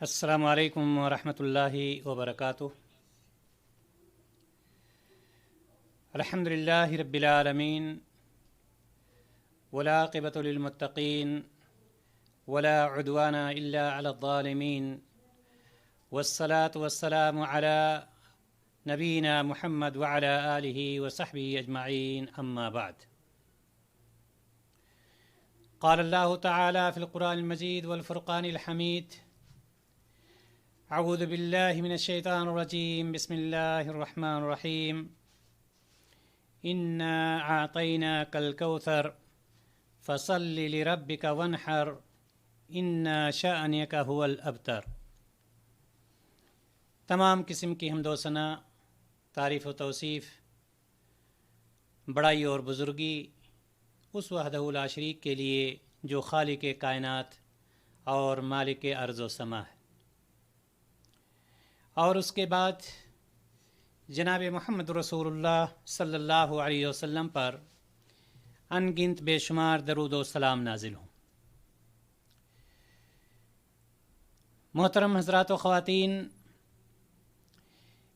السلام علیکم ورحمۃ اللہ وبرکاتہ۔ الحمد للہ رب العالمین والعاقبۃ للمتقین ولا عدوان الا علی الظالمین والصلاة والسلام علی نبینا محمد وعلی آلہ وصحبہ اجمعین، اما بعد۔ قال اللہ تعالی فی القرآن المجید والفرقان الحمید: اعوذ باللہ من الشیطان الرجیم، بسم اللہ الرحمن الرحیم۔ انا اعطیناک الکوثر فصل لربک وانحر ان شأنک هو الابتر۔ تمام قسم کی حمد و ثنا، تعریف و توصیف، بڑائی اور بزرگی اس وحدہ لا شریک کے لیے جو خالق کائنات اور مالک ارض و سما ہے، اور اس کے بعد جناب محمد رسول اللہ صلی اللہ علیہ وسلم پر ان گنت بے شمار درود و سلام نازل ہوں۔ محترم حضرات و خواتین،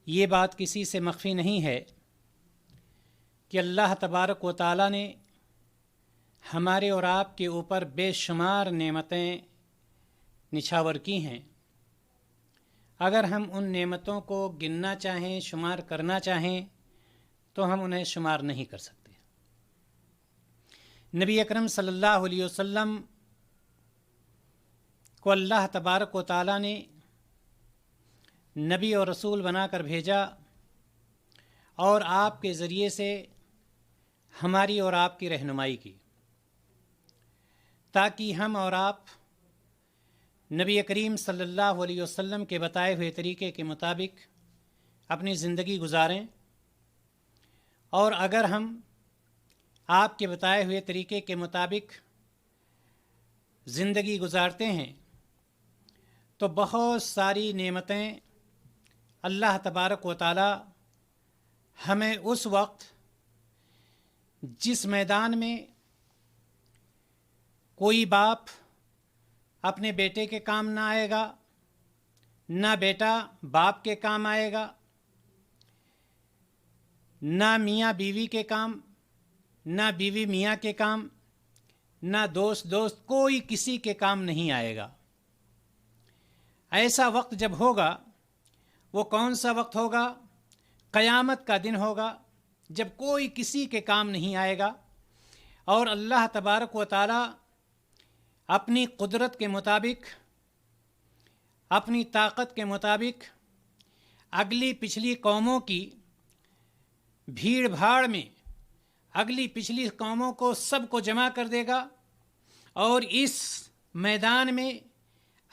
یہ بات کسی سے مخفی نہیں ہے کہ اللہ تبارک و تعالی نے ہمارے اور آپ کے اوپر بے شمار نعمتیں نچھاور کی ہیں۔ اگر ہم ان نعمتوں کو گننا چاہیں، شمار کرنا چاہیں، تو ہم انہیں شمار نہیں کر سکتے۔ نبی اکرم صلی اللہ علیہ وسلم کو اللہ تبارک و تعالی نے نبی اور رسول بنا کر بھیجا، اور آپ کے ذریعے سے ہماری اور آپ کی رہنمائی کی، تاکہ ہم اور آپ نبی کریم صلی اللہ علیہ وسلم کے بتائے ہوئے طریقے کے مطابق اپنی زندگی گزاریں، اور اگر ہم آپ کے بتائے ہوئے طریقے کے مطابق زندگی گزارتے ہیں تو بہت ساری نعمتیں اللہ تبارک و تعالی ہمیں اس وقت جس میدان میں کوئی باپ اپنے بیٹے کے کام نہ آئے گا، نہ بیٹا باپ کے کام آئے گا، نہ میاں بیوی کے کام، نہ بیوی میاں کے کام، نہ دوست کوئی کسی کے کام نہیں آئے گا۔ ایسا وقت جب ہوگا، وہ کون سا وقت ہوگا؟ قیامت کا دن ہوگا، جب کوئی کسی کے کام نہیں آئے گا، اور اللہ تبارک و تعالی اپنی قدرت کے مطابق، اپنی طاقت کے مطابق اگلی پچھلی قوموں کی بھیڑ بھاڑ میں اگلی پچھلی قوموں کو سب کو جمع کر دے گا، اور اس میدان میں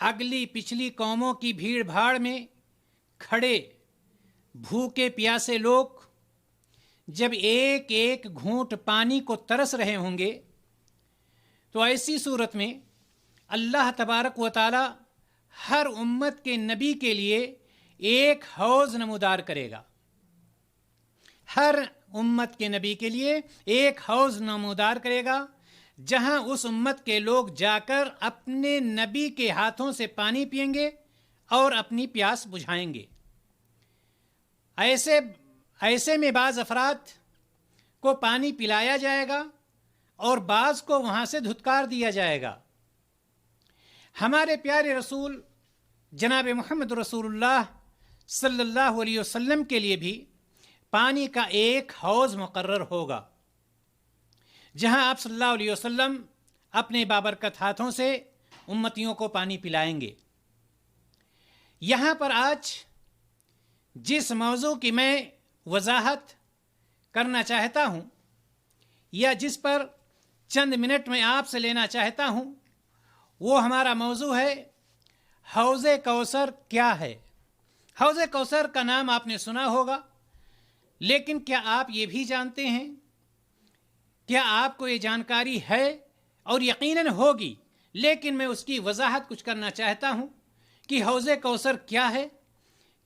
اگلی پچھلی قوموں کی بھیڑ بھاڑ میں کھڑے بھوکے پیاسے لوگ جب ایک ایک گھونٹ پانی کو ترس رہے ہوں گے، تو ایسی صورت میں اللہ تبارک و تعالی ہر امت کے نبی کے لیے ایک حوض نمودار کرے گا۔ ہر امت کے نبی کے لیے ایک حوض نمودار کرے گا، جہاں اس امت کے لوگ جا کر اپنے نبی کے ہاتھوں سے پانی پئیں گے اور اپنی پیاس بجھائیں گے۔ ایسے میں بعض افراد کو پانی پلایا جائے گا اور بعض کو وہاں سے دھتکار دیا جائے گا۔ ہمارے پیارے رسول جناب محمد رسول اللہ صلی اللہ علیہ وسلم کے لیے بھی پانی کا ایک حوض مقرر ہوگا، جہاں آپ صلی اللہ علیہ وسلم اپنے بابرکت ہاتھوں سے امتیوں کو پانی پلائیں گے۔ یہاں پر آج جس موضوع کی میں وضاحت کرنا چاہتا ہوں، یا جس پر چند منٹ میں آپ سے لینا چاہتا ہوں، وہ ہمارا موضوع ہے حوض کوثر کیا ہے۔ حوض کوثر کا نام آپ نے سنا ہوگا، لیکن کیا آپ یہ بھی جانتے ہیں؟ کیا آپ کو یہ جانکاری ہے؟ اور یقیناً ہوگی، لیکن میں اس کی وضاحت کچھ کرنا چاہتا ہوں کہ حوض کوثر کیا ہے،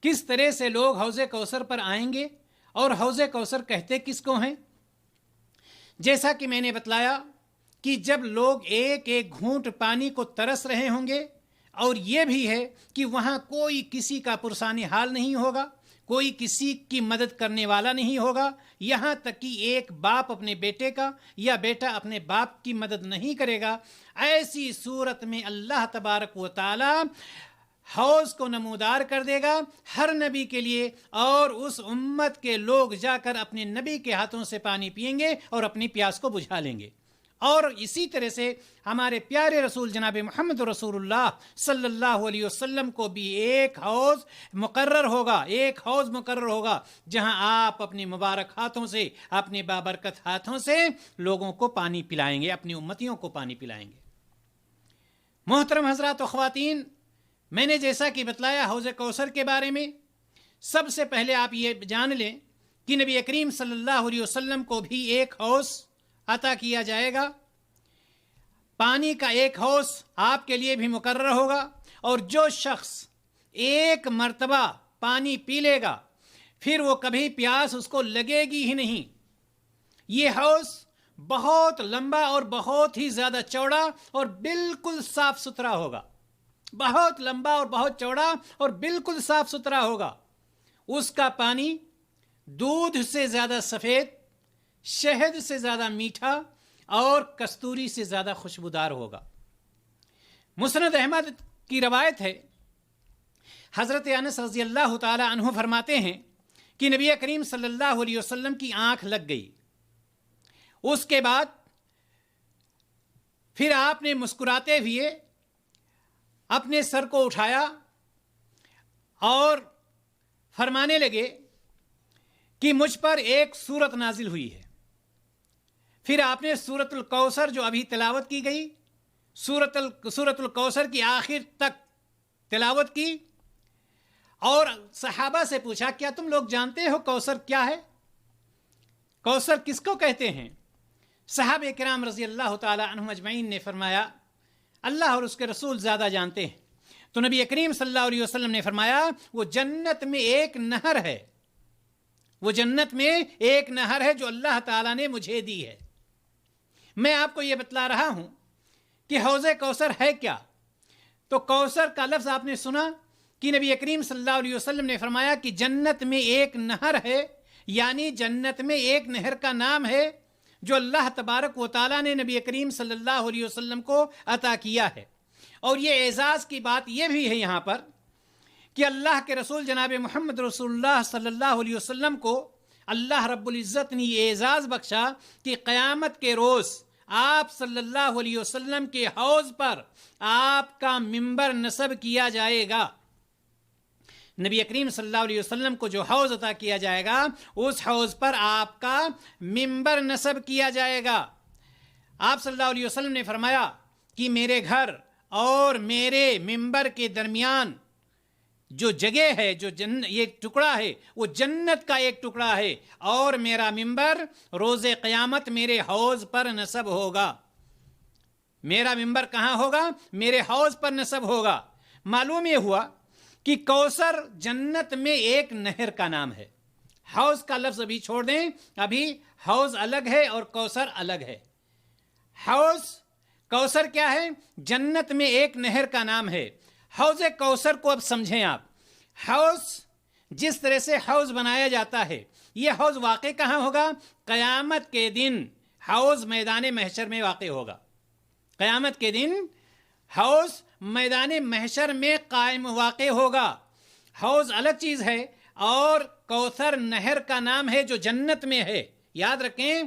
کس طرح سے لوگ حوض کوثر پر آئیں گے، اور حوض کوثر کہتے کس کو ہیں۔ جیسا کہ میں نے بتلایا کہ جب لوگ ایک ایک گھونٹ پانی کو ترس رہے ہوں گے اور یہ بھی ہے کہ وہاں کوئی کسی کا پرسان حال نہیں ہوگا، کوئی کسی کی مدد کرنے والا نہیں ہوگا، یہاں تک کہ ایک باپ اپنے بیٹے کا یا بیٹا اپنے باپ کی مدد نہیں کرے گا۔ ایسی صورت میں اللہ تبارک و تعالی حوض کو نمودار کر دے گا ہر نبی کے لیے، اور اس امت کے لوگ جا کر اپنے نبی کے ہاتھوں سے پانی پئیں گے اور اپنی پیاس کو بجھا لیں گے۔ اور اسی طرح سے ہمارے پیارے رسول جناب محمد رسول اللہ صلی اللہ علیہ وسلم کو بھی ایک حوض مقرر ہوگا جہاں آپ اپنے مبارک ہاتھوں سے، اپنے بابرکت ہاتھوں سے لوگوں کو پانی پلائیں گے، اپنی امتیوں کو پانی پلائیں گے۔ محترم حضرات و خواتین، میں نے جیسا کہ بتلایا حوض کوثر کے بارے میں، سب سے پہلے آپ یہ جان لیں کہ نبی کریم صلی اللہ علیہ وسلم کو بھی ایک حوض عطا کیا جائے گا، پانی کا ایک حوض آپ کے لیے بھی مقرر ہوگا، اور جو شخص ایک مرتبہ پانی پی لے گا پھر وہ کبھی پیاس اس کو لگے گی ہی نہیں۔ یہ حوض بہت لمبا اور بہت ہی زیادہ چوڑا اور بالکل صاف ستھرا ہوگا، بہت لمبا اور بہت چوڑا اور بالکل صاف ستھرا ہوگا۔ اس کا پانی دودھ سے زیادہ سفید، شہد سے زیادہ میٹھا اور کستوری سے زیادہ خوشبودار ہوگا۔ مسند احمد کی روایت ہے، حضرت انس رضی اللہ تعالی عنہ فرماتے ہیں کہ نبی کریم صلی اللہ علیہ وسلم کی آنکھ لگ گئی، اس کے بعد پھر آپ نے مسکراتے ہوئے اپنے سر کو اٹھایا اور فرمانے لگے کہ مجھ پر ایک سورت نازل ہوئی ہے۔ پھر آپ نے سورت الکوثر جو ابھی تلاوت کی گئی، سورت الکوثر کی آخر تک تلاوت کی، اور صحابہ سے پوچھا کیا تم لوگ جانتے ہو کوثر کیا ہے؟ کوثر کس کو کہتے ہیں؟ صحابہ کرام رضی اللہ تعالی عنہم اجمعین نے فرمایا اللہ اور اس کے رسول زیادہ جانتے ہیں۔ تو نبی کریم صلی اللہ علیہ وسلم نے فرمایا وہ جنت میں ایک نہر ہے، وہ جنت میں ایک نہر ہے جو اللہ تعالیٰ نے مجھے دی ہے۔ میں آپ کو یہ بتلا رہا ہوں کہ حوض کوثر ہے کیا۔ تو کوثر کا لفظ آپ نے سنا کہ نبی کریم صلی اللہ علیہ وسلم نے فرمایا کہ جنت میں ایک نہر ہے، یعنی جنت میں ایک نہر کا نام ہے جو اللہ تبارک و تعالیٰ نے نبی کریم صلی اللہ علیہ وسلم کو عطا کیا ہے۔ اور یہ اعزاز کی بات یہ بھی ہے یہاں پر کہ اللہ کے رسول جناب محمد رسول اللہ صلی اللہ علیہ وسلم کو اللہ رب العزت نے یہ اعزاز بخشا کہ قیامت کے روز آپ صلی اللہ علیہ وسلم کے حوض پر آپ کا منبر نصب کیا جائے گا۔ نبی کریم صلی اللہ علیہ وسلم کو جو حوض عطا کیا جائے گا اس حوض پر آپ کا منبر نصب کیا جائے گا۔ آپ صلی اللہ علیہ وسلم نے فرمایا کہ میرے گھر اور میرے منبر کے درمیان جو جگہ ہے، جو یہ ٹکڑا ہے وہ جنت کا ایک ٹکڑا ہے، اور میرا منبر روز قیامت میرے حوض پر نصب ہوگا۔ میرا منبر کہاں ہوگا؟ میرے حوض پر نصب ہوگا۔ معلوم یہ ہوا کہ کوثر جنت میں ایک نہر کا نام ہے۔ حوض کا لفظ ابھی چھوڑ دیں، ابھی حوض الگ ہے اور کوثر الگ ہے۔ حوض کوثر کیا ہے؟ جنت میں ایک نہر کا نام ہے۔ حوض کوثر کو اب سمجھیں آپ۔ حوض جس طرح سے حوض بنایا جاتا ہے، یہ حوض واقع کہاں ہوگا؟ قیامت کے دن حوض میدان محشر میں واقع ہوگا۔ قیامت کے دن حوض میدان محشر میں قائم واقع ہوگا۔ حوض الگ چیز ہے اور کوثر نہر کا نام ہے جو جنت میں ہے۔ یاد رکھیں،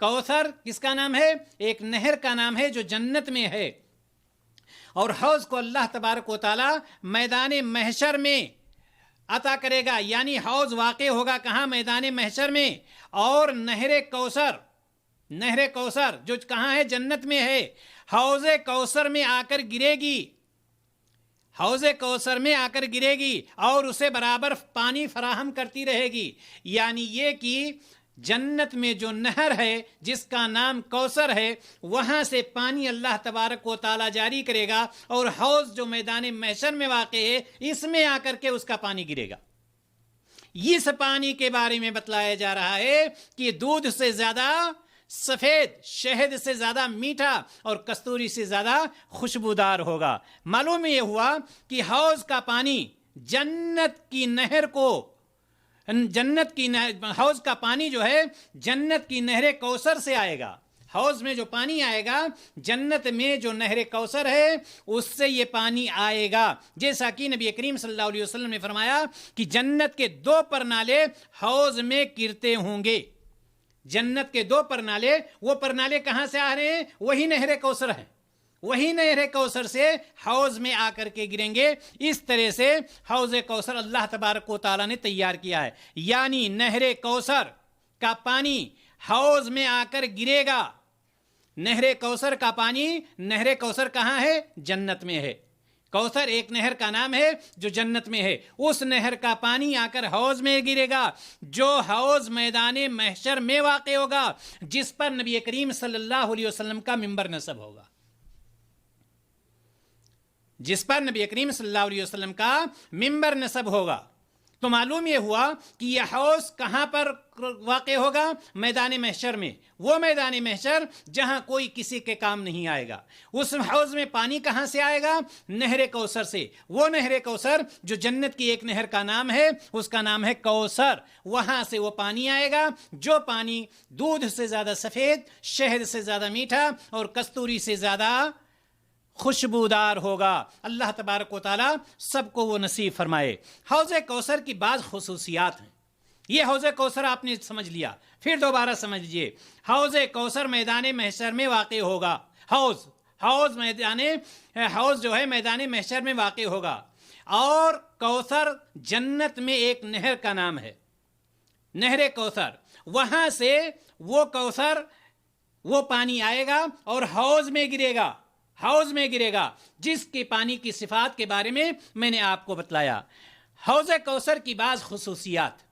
کوثر کس کا نام ہے؟ ایک نہر کا نام ہے جو جنت میں ہے۔ اور حوض کو اللہ تبارک و تعالی میدان محشر میں عطا کرے گا، یعنی حوض واقع ہوگا کہاں؟ میدان محشر میں۔ اور نہر کوثر جو کہاں ہے؟ جنت میں ہے۔ حوض کوثر میں آ کر گرے گی، حوض کوثر میں آ کر گرے گی اور اسے برابر پانی فراہم کرتی رہے گی۔ یعنی یہ کہ جنت میں جو نہر ہے جس کا نام کوثر ہے، وہاں سے پانی اللہ تبارک و تعالیٰ جاری کرے گا، اور حوض جو میدان محشر میں واقع ہے اس میں آ کر کے اس کا پانی گرے گا۔ اس پانی کے بارے میں بتلایا جا رہا ہے کہ دودھ سے زیادہ سفید، شہد سے زیادہ میٹھا اور کستوری سے زیادہ خوشبودار ہوگا۔ معلوم یہ ہوا کہ حوض کا پانی جنت کی نہر کو، حوض کا پانی جو ہے جنت کی نہر کوثر سے آئے گا۔ حوض میں جو پانی آئے گا، جنت میں جو نہر کوثر ہے اس سے یہ پانی آئے گا۔ جیسا کہ نبی کریم صلی اللہ علیہ وسلم نے فرمایا کہ جنت کے 2 پرنالے حوض میں گرتے ہوں گے۔ جنت کے 2 پرنالے، وہ پرنالے کہاں سے آ رہے ہیں؟ وہی نہر کوثر ہے، وہی نہر کوثر سے حوض میں آ کر کے گریں گے۔ اس طرح سے حوض کوثر اللہ تبارک و تعالیٰ نے تیار کیا ہے، یعنی نہر کوثر کا پانی حوض میں آ کر گرے گا۔ نہر کوثر کا پانی، نہر کوثر کہاں ہے؟ جنت میں ہے۔ کوثر ایک نہر کا نام ہے جو جنت میں ہے۔ اس نہر کا پانی آ کر حوض میں گرے گا، جو حوض میدان محشر میں واقع ہوگا، جس پر نبی کریم صلی اللہ علیہ وسلم کا منبر نصب ہوگا، جس پر نبی کریم صلی اللہ علیہ وسلم کا منبر نصب ہوگا۔ تو معلوم یہ ہوا کہ یہ حوض کہاں پر واقع ہوگا؟ میدان محشر میں۔ وہ میدان محشر جہاں کوئی کسی کے کام نہیں آئے گا۔ اس حوض میں پانی کہاں سے آئے گا؟ نہر کوثر سے۔ وہ نہر کوثر جو جنت کی ایک نہر کا نام ہے، اس کا نام ہے کوثر۔ وہاں سے وہ پانی آئے گا، جو پانی دودھ سے زیادہ سفید، شہد سے زیادہ میٹھا اور کستوری سے زیادہ خوشبودار ہوگا۔ اللہ تبارک و تعالیٰ سب کو وہ نصیب فرمائے۔ حوض کوثر کی بعض خصوصیات ہیں۔ یہ حوض کوثر آپ نے سمجھ لیا، پھر دوبارہ سمجھ لیجیے۔ حوض کوثر میدان محشر میں واقع ہوگا۔ حوض جو ہے میدان محشر میں واقع ہوگا، اور کوثر جنت میں ایک نہر کا نام ہے، نہر کوثر۔ وہاں سے وہ کوثر، وہ پانی آئے گا اور حوض میں گرے گا، حوض میں گرے گا، جس کے پانی کی صفات کے بارے میں نے آپ کو بتلایا۔ حوض کوثر کی بعض خصوصیات۔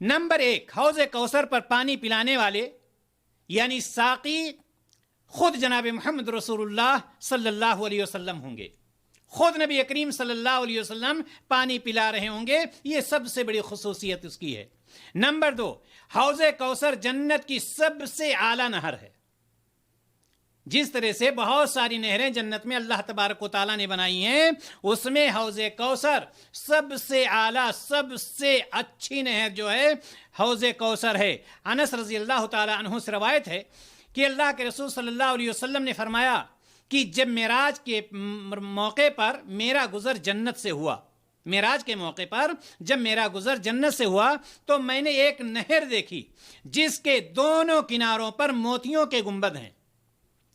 نمبر 1، حوض کوثر پر پانی پلانے والے یعنی ساقی خود جناب محمد رسول اللہ صلی اللہ علیہ وسلم ہوں گے۔ خود نبی کریم صلی اللہ علیہ وسلم پانی پلا رہے ہوں گے، یہ سب سے بڑی خصوصیت اس کی ہے۔ نمبر 2، حوض کوثر جنت کی سب سے اعلیٰ نہر ہے۔ جس طرح سے بہت ساری نہریں جنت میں اللہ تبارک و تعالیٰ نے بنائی ہیں، اس میں حوض کوثر سب سے اعلیٰ، سب سے اچھی نہر جو ہے حوض کوثر ہے۔ انس رضی اللہ تعالیٰ عنہ سے روایت ہے کہ اللہ کے رسول صلی اللہ علیہ وسلم نے فرمایا کہ جب معراج کے موقع پر میرا گزر جنت سے ہوا، معراج کے موقع پر جب میرا گزر جنت سے ہوا تو میں نے ایک نہر دیکھی جس کے دونوں کناروں پر موتیوں کے گنبد ہیں۔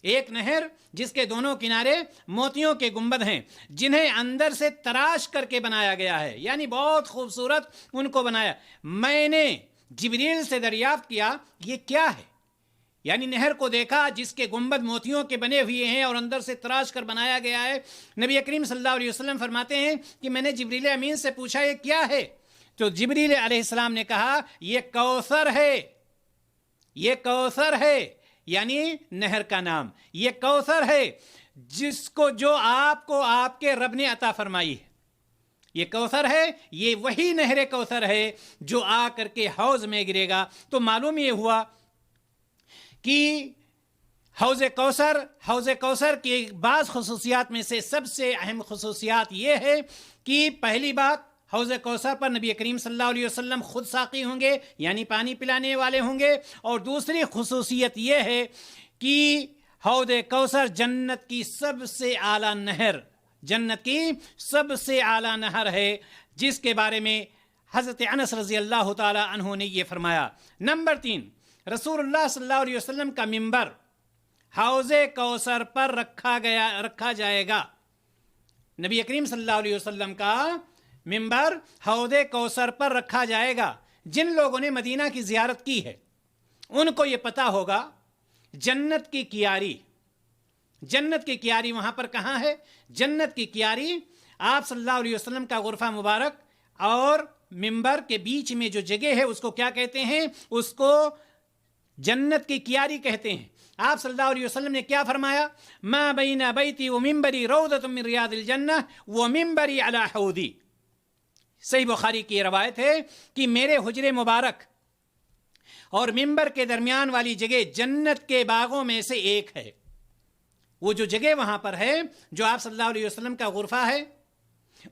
ایک نہر جس کے دونوں کنارے موتیوں کے گنبد ہیں، جنہیں اندر سے تراش کر کے بنایا گیا ہے، یعنی بہت خوبصورت ان کو بنایا۔ میں نے جبریل سے دریافت کیا یہ کیا ہے، یعنی نہر کو دیکھا جس کے گنبد موتیوں کے بنے ہوئے ہیں اور اندر سے تراش کر بنایا گیا ہے۔ نبی کریم صلی اللہ علیہ وسلم فرماتے ہیں کہ میں نے جبریل امین سے پوچھا یہ کیا ہے، تو جبریل علیہ السلام نے کہا یہ کوثر ہے، یہ کوثر ہے، یعنی نہر کا نام یہ کوثر ہے، جس کو جو آپ کو آپ کے رب نے عطا فرمائی ہے۔ یہ کوثر ہے، یہ وہی نہر کوثر ہے جو آ کر کے حوض میں گرے گا۔ تو معلوم یہ ہوا کہ حوض کوثر کی بعض خصوصیات میں سے سب سے اہم خصوصیات یہ ہے کہ پہلی بات، حوض کوثر پر نبی کریم صلی اللہ علیہ وسلم خود ساقی ہوں گے، یعنی پانی پلانے والے ہوں گے۔ اور دوسری خصوصیت یہ ہے کہ حوض کوثر جنت کی سب سے اعلیٰ نہر، جنت کی سب سے اعلیٰ نہر ہے، جس کے بارے میں حضرت انس رضی اللہ تعالی عنہ نے یہ فرمایا۔ نمبر 3، رسول اللہ صلی اللہ علیہ وسلم کا منبر حوض کوثر پر رکھا جائے گا۔ نبی کریم صلی اللہ علیہ وسلم کا منبر حوض کوثر پر رکھا جائے گا۔ جن لوگوں نے مدینہ کی زیارت کی ہے ان کو یہ پتا ہوگا جنت کی کیاری وہاں پر کہاں ہے؟ جنت کی کیاری آپ صلی اللہ علیہ وسلم کا غرفہ مبارک اور منبر کے بیچ میں جو جگہ ہے اس کو کیا کہتے ہیں؟ اس کو جنت کی کیاری کہتے ہیں۔ آپ صلی اللہ علیہ وسلم نے کیا فرمایا؟ ما بین بیتی و منبری روضۃ من ریاض الجنہ و منبری علی حوضی۔ صحیح بخاری کی روایت ہے کہ میرے حجرے مبارک اور ممبر کے درمیان والی جگہ جنت کے باغوں میں سے ایک ہے. وہ جو جگہ وہاں پر ہے جو آپ صلی اللہ علیہ وسلم کا غرفہ ہے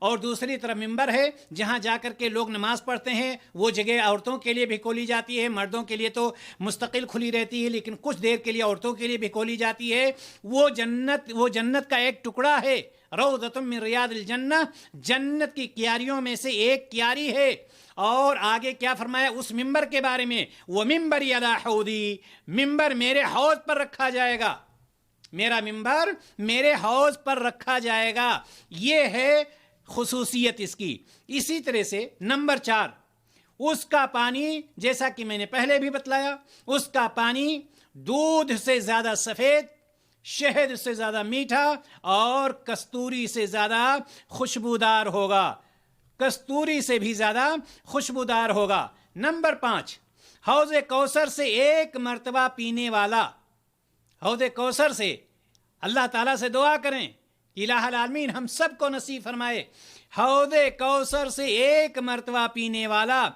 اور دوسری طرف ممبر ہے جہاں جا کر کے لوگ نماز پڑھتے ہیں، وہ جگہ عورتوں کے لیے بھی کھولی جاتی ہے، مردوں کے لیے تو مستقل کھلی رہتی ہے لیکن کچھ دیر کے لیے عورتوں کے لیے بھی کھولی جاتی ہے. وہ جنت کا ایک ٹکڑا ہے، روضۃ من ریاض الجنہ، جنت کی کیاریوں میں سے ایک کیاری ہے. اور آگے کیا فرمایا اس ممبر کے بارے میں؟ وہ ممبر علی حوضی، ممبر میرے حوض پر رکھا جائے گا، میرا ممبر میرے حوض پر رکھا جائے گا. یہ ہے خصوصیت اس کی. اسی طرح سے نمبر 4، اس کا پانی جیسا کہ میں نے پہلے بھی بتلایا، اس کا پانی دودھ سے زیادہ سفید، شہد سے زیادہ میٹھا اور کستوری سے زیادہ خوشبودار ہوگا، کستوری سے بھی زیادہ خوشبودار ہوگا. نمبر 5، حوض کوثر سے ایک مرتبہ پینے والا، حوض کوثر سے اللہ تعالیٰ سے دعا کریں کہ الہ العالمین ہم سب کو نصیب فرمائے، حوض کوثر سے ایک مرتبہ پینے والا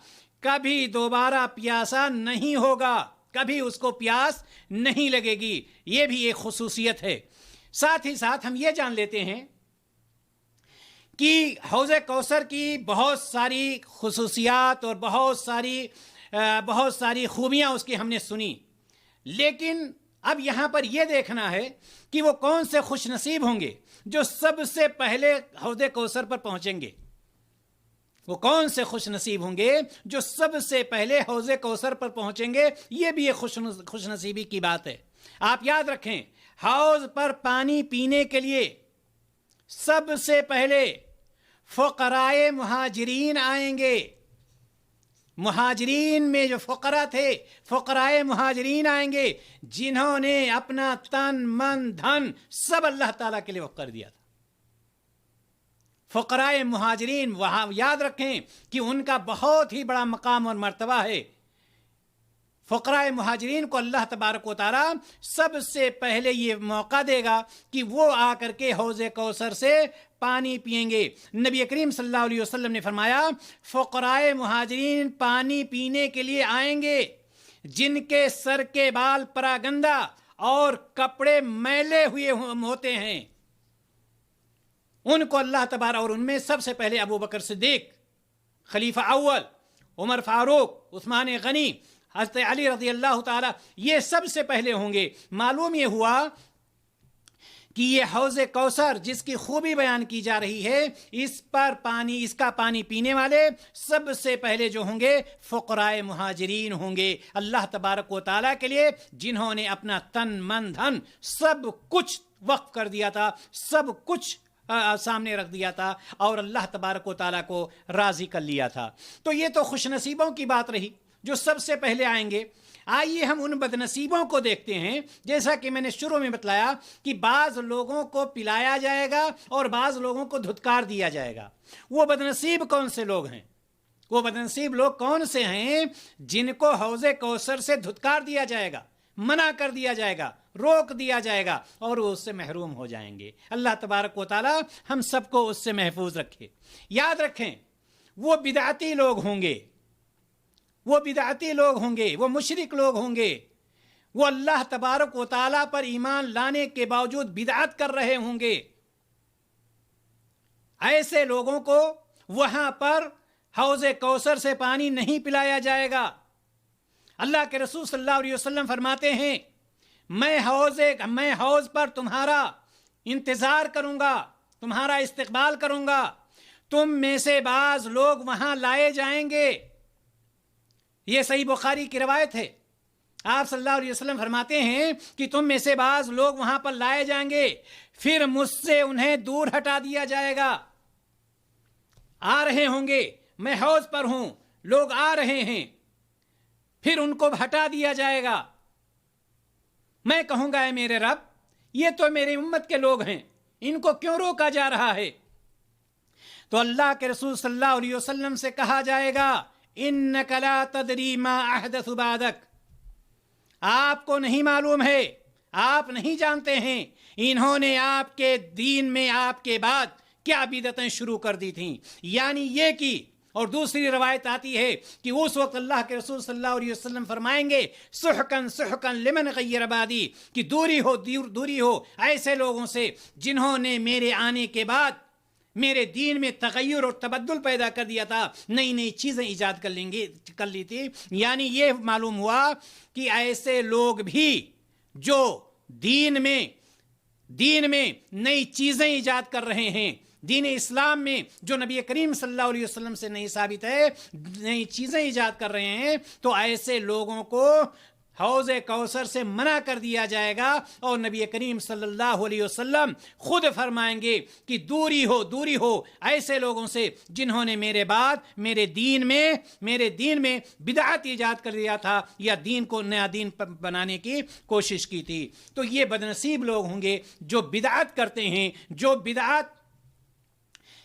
کبھی دوبارہ پیاسا نہیں ہوگا، کبھی اس کو پیاس نہیں لگے گی. یہ بھی ایک خصوصیت ہے. ساتھ ہی ساتھ ہم یہ جان لیتے ہیں کہ حوض کوثر کی بہت ساری خصوصیات اور بہت ساری خوبیاں اس کی ہم نے سنی، لیکن اب یہاں پر یہ دیکھنا ہے کہ وہ کون سے خوش نصیب ہوں گے جو سب سے پہلے حوض کوثر پر پہنچیں گے. وہ کون سے خوش نصیب ہوں گے جو سب سے پہلے حوض کوثر پر پہنچیں گے. یہ بھی ایک خوش نصیبی کی بات ہے. آپ یاد رکھیں، حوض پر پانی پینے کے لیے سب سے پہلے فقراء مہاجرین آئیں گے. مہاجرین میں جو فقراء تھے، فقراء مہاجرین آئیں گے جنہوں نے اپنا تن من دھن سب اللہ تعالیٰ کے لیے وقف کر دیا تھا. فقراء مہاجرین، وہاں یاد رکھیں کہ ان کا بہت ہی بڑا مقام اور مرتبہ ہے. فقراء مہاجرین کو اللہ تبارک و تعالیٰ سب سے پہلے یہ موقع دے گا کہ وہ آ کر کے حوض کوثر سے پانی پئیں گے. نبی کریم صلی اللہ علیہ وسلم نے فرمایا فقراء مہاجرین پانی پینے کے لیے آئیں گے جن کے سر کے بال پراگندہ اور کپڑے میلے ہوئے ہوتے ہیں. ان کو اللہ تبارک، اور ان میں سب سے پہلے ابو بکر صدیق خلیفہ اول، عمر فاروق، عثمان غنی، حضرت علی رضی اللہ تعالی، یہ سب سے پہلے ہوں گے. معلوم یہ ہوا کہ یہ حوض کوثر جس کی خوبی بیان کی جا رہی ہے، اس کا پانی پینے والے سب سے پہلے جو ہوں گے فقراء مہاجرین ہوں گے، اللہ تبارک و تعالیٰ کے لیے جنہوں نے اپنا تن من دھن سب کچھ وقف کر دیا تھا، سب کچھ سامنے رکھ دیا تھا اور اللہ تبارک و تعالیٰ کو راضی کر لیا تھا. تو یہ تو خوش نصیبوں کی بات رہی جو سب سے پہلے آئیں گے. آئیے ہم ان بد نصیبوں کو دیکھتے ہیں. جیسا کہ میں نے شروع میں بتلایا کہ بعض لوگوں کو پلایا جائے گا اور بعض لوگوں کو دھتکار دیا جائے گا. وہ بد نصیب کون سے لوگ ہیں؟ وہ بد نصیب لوگ کون سے ہیں جن کو حوض کوثر سے دھتکار دیا جائے گا، منع کر دیا جائے گا، روک دیا جائے گا اور وہ اس سے محروم ہو جائیں گے. اللہ تبارک و تعالی ہم سب کو اس سے محفوظ رکھے. یاد رکھیں وہ بدعتی لوگ ہوں گے، وہ بدعتی لوگ ہوں گے، وہ مشرک لوگ ہوں گے، وہ اللہ تبارک و تعالیٰ پر ایمان لانے کے باوجود بدعت کر رہے ہوں گے. ایسے لوگوں کو وہاں پر حوض کوثر سے پانی نہیں پلایا جائے گا. اللہ کے رسول صلی اللہ علیہ وسلم فرماتے ہیں میں حوض پر تمہارا انتظار کروں گا، تمہارا استقبال کروں گا، تم میں سے بعض لوگ وہاں لائے جائیں گے. یہ صحیح بخاری کی روایت ہے. آپ صلی اللہ علیہ وسلم فرماتے ہیں کہ تم میں سے بعض لوگ وہاں پر لائے جائیں گے، پھر مجھ سے انہیں دور ہٹا دیا جائے گا. آ رہے ہوں گے، میں حوض پر ہوں، لوگ آ رہے ہیں، پھر ان کو ہٹا دیا جائے گا. میں کہوں گا اے میرے رب، یہ تو میری امت کے لوگ ہیں، ان کو کیوں روکا جا رہا ہے؟ تو اللہ کے رسول صلی اللہ علیہ وسلم سے کہا جائے گا انک لا تدری ما احدث بعدک، آپ کو نہیں معلوم ہے، آپ نہیں جانتے ہیں انہوں نے آپ کے دین میں آپ کے بعد کیا بدعتیں شروع کر دی تھیں. یعنی یہ کہ اور دوسری روایت آتی ہے کہ اس وقت اللہ کے رسول صلی اللہ علیہ وسلم فرمائیں گے سحقن سحقن لمن غیر بادی، کہ دوری ہو دوری ہو ایسے لوگوں سے جنہوں نے میرے آنے کے بعد میرے دین میں تغیر اور تبدل پیدا کر دیا تھا، نئی نئی چیزیں ایجاد کر لی تھی۔ یعنی یہ معلوم ہوا کہ ایسے لوگ بھی جو دین میں نئی چیزیں ایجاد کر رہے ہیں، دین اسلام میں جو نبی کریم صلی اللہ علیہ وسلم سے نہیں ثابت ہے، نئی چیزیں ایجاد کر رہے ہیں، تو ایسے لوگوں کو حوض کوثر سے منع کر دیا جائے گا، اور نبی کریم صلی اللہ علیہ وسلم خود فرمائیں گے کہ دوری ہو ایسے لوگوں سے جنہوں نے میرے بعد میرے دین میں بدعت ایجاد کر دیا تھا یا دین کو نیا دین بنانے کی کوشش کی تھی۔ تو یہ بدنصیب لوگ ہوں گے جو بدعت کرتے ہیں، جو بدعت،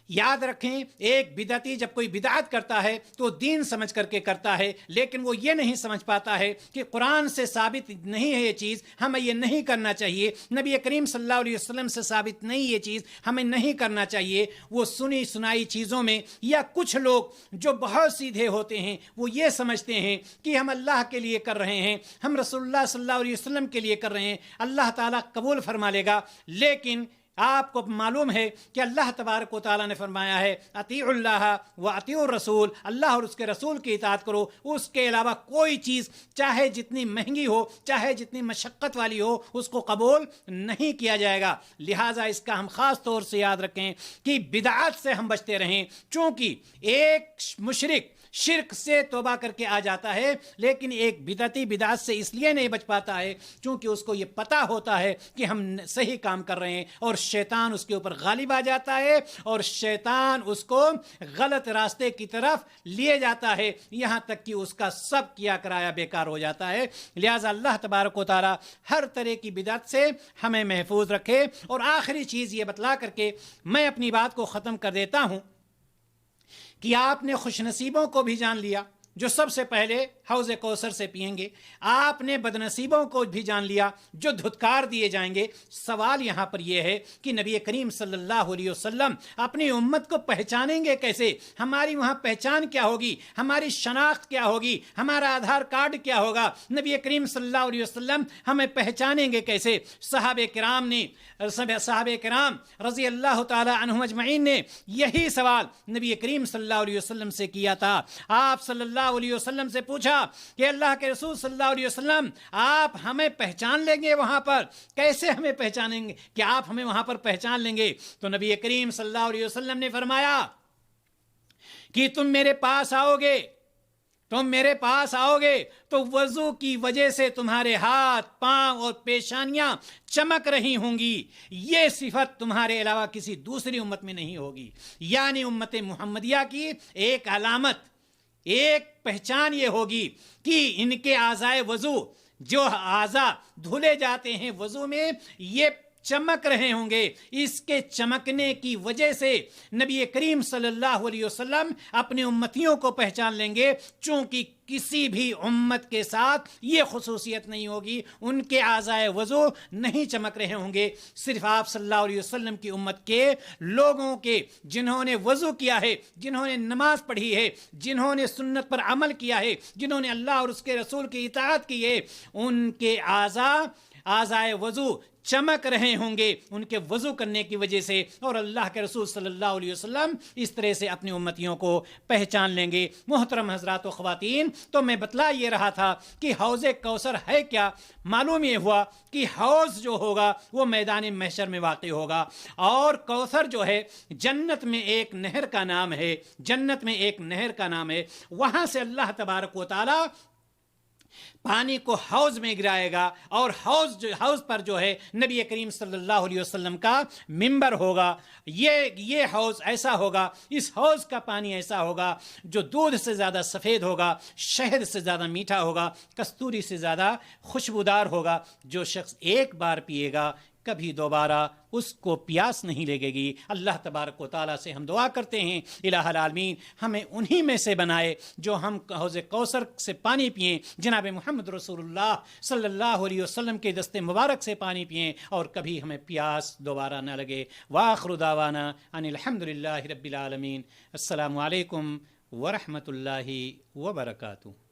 یاد رکھیں ایک بدعتی جب کوئی بدعت کرتا ہے تو دین سمجھ کر کے کرتا ہے، لیکن وہ یہ نہیں سمجھ پاتا ہے کہ قرآن سے ثابت نہیں ہے یہ چیز، ہمیں یہ نہیں کرنا چاہیے، نبی کریم صلی اللہ علیہ وسلم سے ثابت نہیں یہ چیز، ہمیں نہیں کرنا چاہیے۔ وہ سنی سنائی چیزوں میں، یا کچھ لوگ جو بہت سیدھے ہوتے ہیں وہ یہ سمجھتے ہیں کہ ہم اللہ کے لیے کر رہے ہیں، ہم رسول اللہ صلی اللہ علیہ وسلم کے لیے کر رہے ہیں، اللہ تعالیٰ قبول فرما لے گا۔ لیکن آپ کو معلوم ہے کہ اللہ تبارک و تعالیٰ نے فرمایا ہے اطیعوا اللہ و اطیعوا الرسول، اللہ اور اس کے رسول کی اطاعت کرو، اس کے علاوہ کوئی چیز چاہے جتنی مہنگی ہو، چاہے جتنی مشقت والی ہو، اس کو قبول نہیں کیا جائے گا۔ لہٰذا اس کا ہم خاص طور سے یاد رکھیں کہ بدعات سے ہم بچتے رہیں، چونکہ ایک مشرک شرک سے توبہ کر کے آ جاتا ہے، لیکن ایک بدعتی بدعت سے اس لیے نہیں بچ پاتا ہے چونکہ اس کو یہ پتہ ہوتا ہے کہ ہم صحیح کام کر رہے ہیں، اور شیطان اس کے اوپر غالب آ جاتا ہے اور شیطان اس کو غلط راستے کی طرف لیے جاتا ہے، یہاں تک کہ اس کا سب کیا کرایا بیکار ہو جاتا ہے۔ لہٰذا اللہ تبارک و تعالی ہر طرح کی بدعت سے ہمیں محفوظ رکھے۔ اور آخری چیز یہ بتلا کر کے میں اپنی بات کو ختم کر دیتا ہوں کہ آپ نے خوش نصیبوں کو بھی جان لیا جو سب سے پہلے حوض کوثر سے پئیں گے، آپ نے بدنصیبوں کو بھی جان لیا جو دھتکار دیے جائیں گے۔ سوال یہاں پر یہ ہے کہ نبی کریم صلی اللہ علیہ وسلم اپنی امت کو پہچانیں گے کیسے؟ ہماری وہاں پہچان کیا ہوگی؟ ہماری شناخت کیا ہوگی؟ ہمارا آدھار کارڈ کیا ہوگا؟ نبی کریم صلی اللہ علیہ وسلم ہمیں پہچانیں گے کیسے؟ صحابہ کرام رضی اللہ تعالی عنہم اجمعین نے یہی سوال نبی کریم صلی اللہ علیہ وسلم سے کیا تھا۔ آپ صلی اللہ علیہ وسلم سے پوچھا کہ اللہ کے رسول صلی اللہ علیہ وسلم آپ ہمیں پہچان لیں گے وہاں پر؟ کیسے ہمیں پہچانیں گے کہ آپ ہمیں وہاں پر پہچان لیں گے؟ تو نبی کریم صلی اللہ علیہ وسلم نے فرمایا کہ تم میرے پاس آؤ گے تو وضو کی وجہ سے تمہارے ہاتھ، پاؤں اور پیشانیاں چمک رہی ہوں گی، یہ صفت تمہارے علاوہ کسی دوسری امت میں نہیں ہوگی۔ یعنی امت محمدیہ کی ایک علامت، ایک پہچان یہ ہوگی کہ ان کے اعضائے وضو، جو اعضاء دھلے جاتے ہیں وضو میں، یہ چمک رہے ہوں گے۔ اس کے چمکنے کی وجہ سے نبی کریم صلی اللہ علیہ وسلم اپنے امتیوں کو پہچان لیں گے، چونکہ کسی بھی امت کے ساتھ یہ خصوصیت نہیں ہوگی، ان کے اعضائے وضو نہیں چمک رہے ہوں گے، صرف آپ صلی اللہ علیہ وسلم کی امت کے لوگوں کے، جنہوں نے وضو کیا ہے، جنہوں نے نماز پڑھی ہے، جنہوں نے سنت پر عمل کیا ہے، جنہوں نے اللہ اور اس کے رسول کی اطاعت کی ہے، ان کے اعضائے وضو چمک رہے ہوں گے ان کے وضو کرنے کی وجہ سے، اور اللہ کے رسول صلی اللہ علیہ وسلم اس طرح سے اپنی امتیوں کو پہچان لیں گے۔ محترم حضرات و خواتین، تو میں بتلا یہ رہا تھا کہ حوض کوثر ہے کیا؟ معلوم یہ ہوا کہ حوض جو ہوگا وہ میدان محشر میں واقع ہوگا، اور کوثر جو ہے جنت میں ایک نہر کا نام ہے، وہاں سے اللہ تبارک و تعالی پانی کو حوض میں گرائے گا، اور حوض پر جو ہے نبی کریم صلی اللہ علیہ وسلم کا منبر ہوگا۔ یہ حوض ایسا ہوگا، اس حوض کا پانی ایسا ہوگا جو دودھ سے زیادہ سفید ہوگا، شہد سے زیادہ میٹھا ہوگا، کستوری سے زیادہ خوشبودار ہوگا۔ جو شخص ایک بار پیے گا کبھی دوبارہ اس کو پیاس نہیں لگے گی۔ اللہ تبارک و تعالیٰ سے ہم دعا کرتے ہیں الہ العالمین ہمیں انہی میں سے بنائے جو ہم حوض کوثر سے پانی پئیں، جناب محمد رسول اللہ صلی اللہ علیہ وسلم کے دست مبارک سے پانی پئیں، اور کبھی ہمیں پیاس دوبارہ نہ لگے۔ وآخر دعوانا ان الحمد للہ رب العالمین۔ السلام علیکم ورحمۃ اللہ وبرکاتہ.